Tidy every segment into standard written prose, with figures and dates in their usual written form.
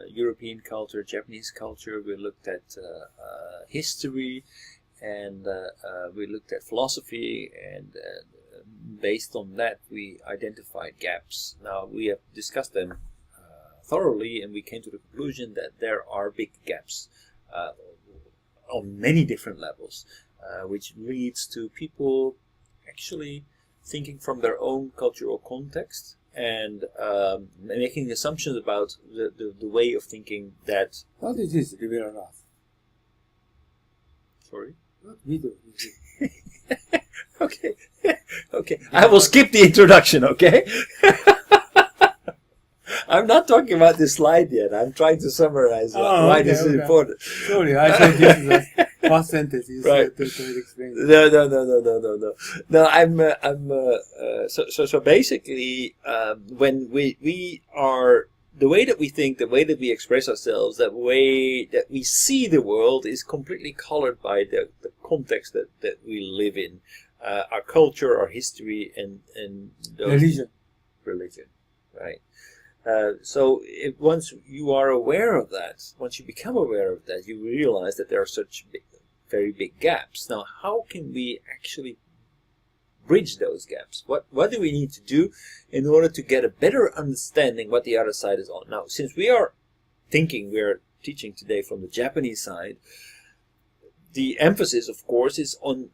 European culture, Japanese culture. We looked at history, and we looked at philosophy, and based on that, we identified gaps. Now, we have discussed them thoroughly, and we came to the conclusion that there are big gaps on many different levels, which leads to people actually thinking from their own cultural context and making assumptions about the way of thinking that... What is this liberal art? Sorry? What video is it? Okay. Okay. I will skip the introduction, okay? I'm not talking about this slide yet. I'm trying to summarize why this is important. Sorry, I thought this is the first sentence you said to explain. No. So basically, when we are, the way that we think, the way that we express ourselves, the way that we see the world is completely colored by the context that we live in, our culture, our history, and those religion, right? So once you are aware of that, once you become aware of that, you realize that there are such very big gaps. Now, how can we actually bridge those gaps? What do we need to do in order to get a better understanding what the other side is on? Now, since we are teaching today from the Japanese side, the emphasis, of course, is on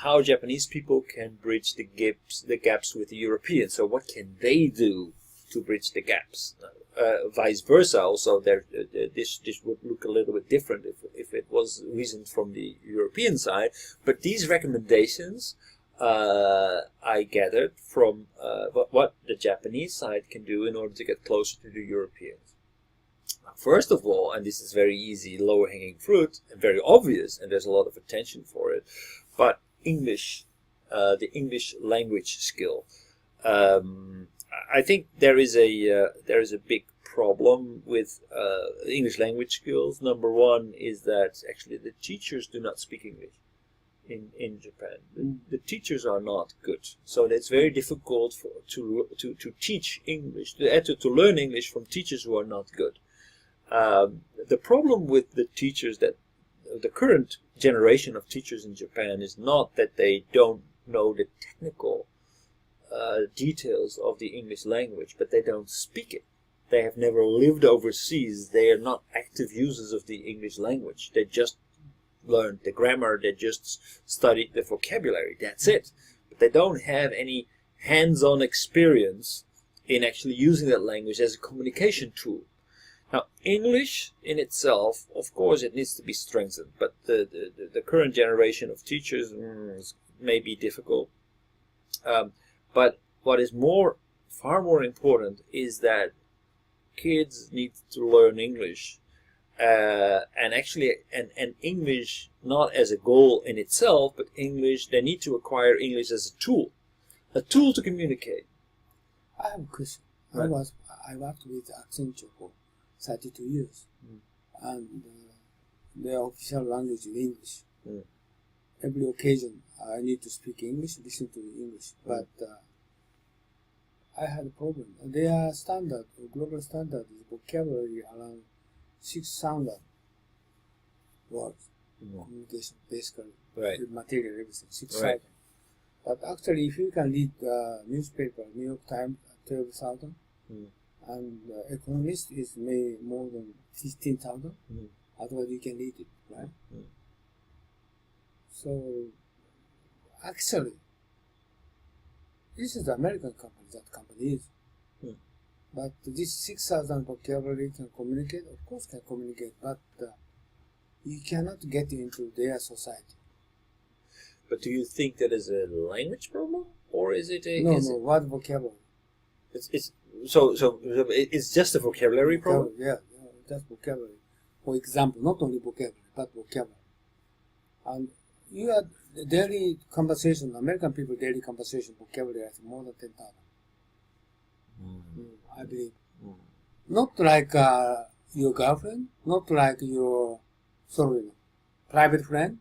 how Japanese people can bridge the gaps with the Europeans. So what can they do to bridge the gaps? Vice versa, also, this would look a little bit different if it was reasoned from the European side. But these recommendations I gathered from what the Japanese side can do in order to get closer to the Europeans. First of all, and this is very easy, lower-hanging fruit, and very obvious, and there's a lot of attention for it, but English, the English language skill. I think there is a big problem with English language skills. Number one is that actually the teachers do not speak English in Japan. The teachers are not good, so it's very difficult to teach English, to learn English from teachers who are not good. The problem with the teachers, that the current generation of teachers in Japan, is not that they don't know the technical details of the English language, but they don't speak it. They have never lived overseas. They are not active users of the English language. They just learned the grammar. They just studied the vocabulary. That's it. But they don't have any hands-on experience in actually using that language as a communication tool. Now, English in itself, of course, it needs to be strengthened, but the current generation of teachers may be difficult. But what is far more important is that kids need to learn English, and actually, and English not as a goal in itself, but English, they need to acquire English as a tool to communicate. I have a question. Right. I worked with Accenture for 32 years, and their official language is English. Every occasion I need to speak English, listen to English, but I had a problem. Their standard, global standard, is vocabulary around 6,000 words. Communication, basically, Right. material, everything, 6,000. Right. But actually, if you can read newspaper, New York Times, 12,000, and Economist is more than 15,000. Otherwise, you can read it, right? So, actually, this is the American company, that company is. But this 6,000 vocabulary can communicate, of course can communicate, but you cannot get into their society. But do you think that is a language problem, or is it a... No, what vocabulary? So it's just a vocabulary problem? Yeah, just vocabulary. For example, not only vocabulary, but vocabulary. And you had daily conversation, American people daily conversation vocabulary, I think more than 10,000. I believe. Not like your girlfriend, not like your, private friend.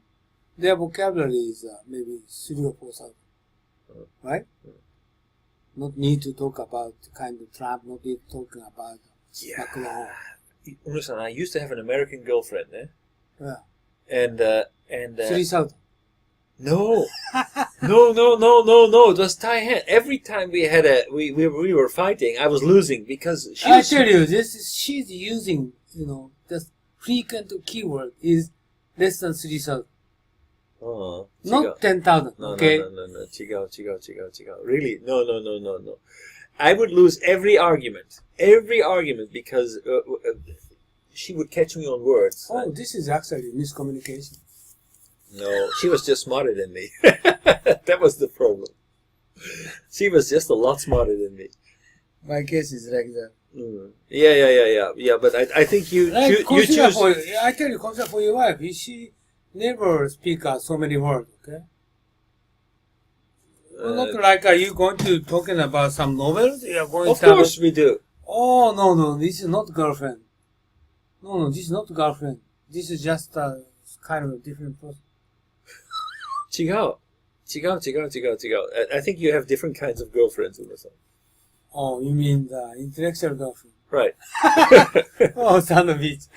Their vocabulary is maybe 3,000 or 4,000. Right? Not need to talk about kind of Trump, not need talking about Macron. Listen, I used to have an American girlfriend, eh? Yeah. And 3,000. no, no. It was Thai hand. Every time we had we were fighting, I was losing because she I was. tell you, she's using, the frequent keyword is less than 3,000. Oh, Not 10,000, no, okay? No. Chigo. Really? No. I would lose every argument because she would catch me on words. Oh, this is actually miscommunication. No, she was just smarter than me. That was the problem. She was just a lot smarter than me. My case is like that. Yeah. But I think you choose. I tell you, consider for your wife. She never speak so many words, okay? Not like you going to talking about some novels? You are going Of course we do. Oh, no, this is not girlfriend. No, this is not girlfriend. This is just a kind of a different person. Chigo. I think you have different kinds of girlfriends, Una-san. Oh, you mean the intellectual girlfriend? Right. Oh, son of a bitch.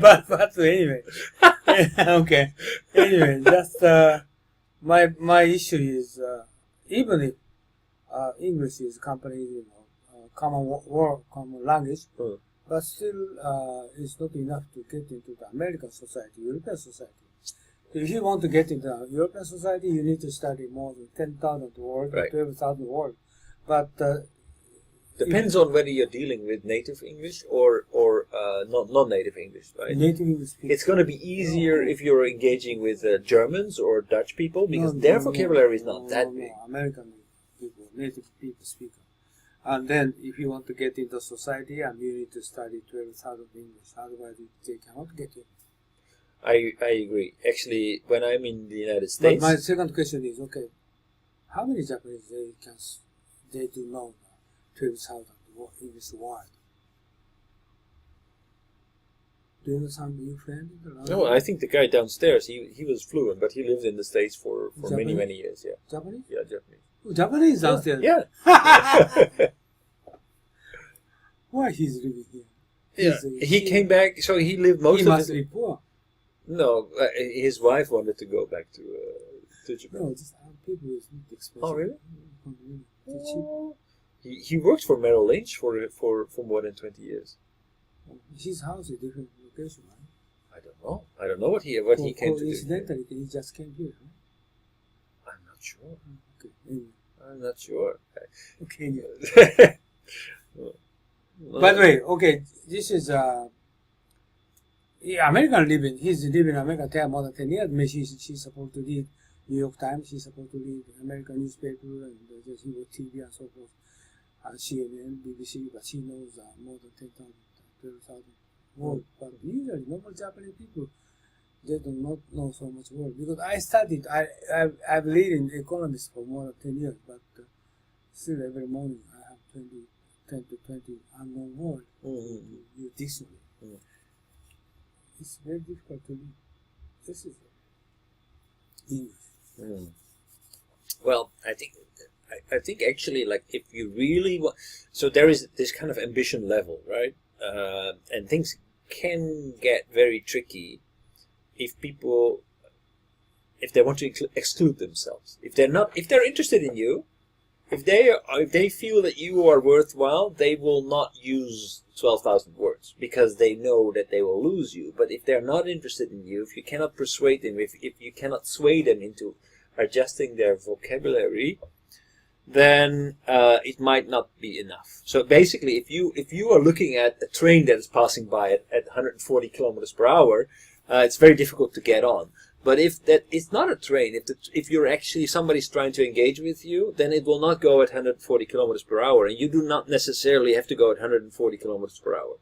but anyway. Okay. Anyway, just my issue is even if English is company, common language, but still it's not enough to get into the American society, European society. If you want to get into the European society, you need to study more than 10,000 words, Right. 12,000 words. But Depends on whether you're dealing with native English or non-native English, right? native English speakers. It's going to be easier if you're engaging with Germans or Dutch people because their vocabulary is not that big. American people, native people speaker. And then if you want to get into society, and you need to study 12,000 English. Otherwise, they cannot get you. I agree. Actually, when I'm in the United But States, my second question is, okay, how many Japanese they do know 12,000 English word? Do you know some new friend? no, I think the guy downstairs he was fluent, but he lived in the States for Japanese? many years. Yeah, Japanese? yeah, Japanese. Oh, Japanese downstairs. Yeah. Why he's living here? He came back, so he lived most He of must his. be poor. No, his wife wanted to go back to Japan. No, just people is not expensive. Oh, really? It's cheap. He worked for Merrill Lynch for more than 20 years. His house is different location, right? I don't know what he came to do. Incidentally, he just came here, right? I'm not sure. Okay. Anyway. I'm not sure. Okay. Anyway. By the way, okay, this is American living. He's living in America more than 10 years. Maybe she's supposed to read New York Times. She's supposed to read American newspaper and just TV and so forth. CNN, BBC, but she knows more than 10,000, 12,000 words. But usually, normal Japanese people, they do not know so much words. Because I studied, I've read in economics for more than 10 years, but still every morning I have 10 to 20 unknown words to use dictionary. It's very difficult to read. This is English. Well, I think actually, like, if you really want, so there is this kind of ambition level, right? And things can get very tricky if they want to exclude themselves. If they're interested in you, if they feel that you are worthwhile, they will not use 12,000 words because they know that they will lose you. But if they're not interested in you, if you cannot persuade them, if you cannot sway them into adjusting their vocabulary, then it might not be enough. So basically, if you are looking at a train that is passing by at 140 kilometers per hour, it's very difficult to get on. But if that it's not a train, if you're actually somebody's trying to engage with you, then it will not go at 140 kilometers per hour, and you do not necessarily have to go at 140 kilometers per hour.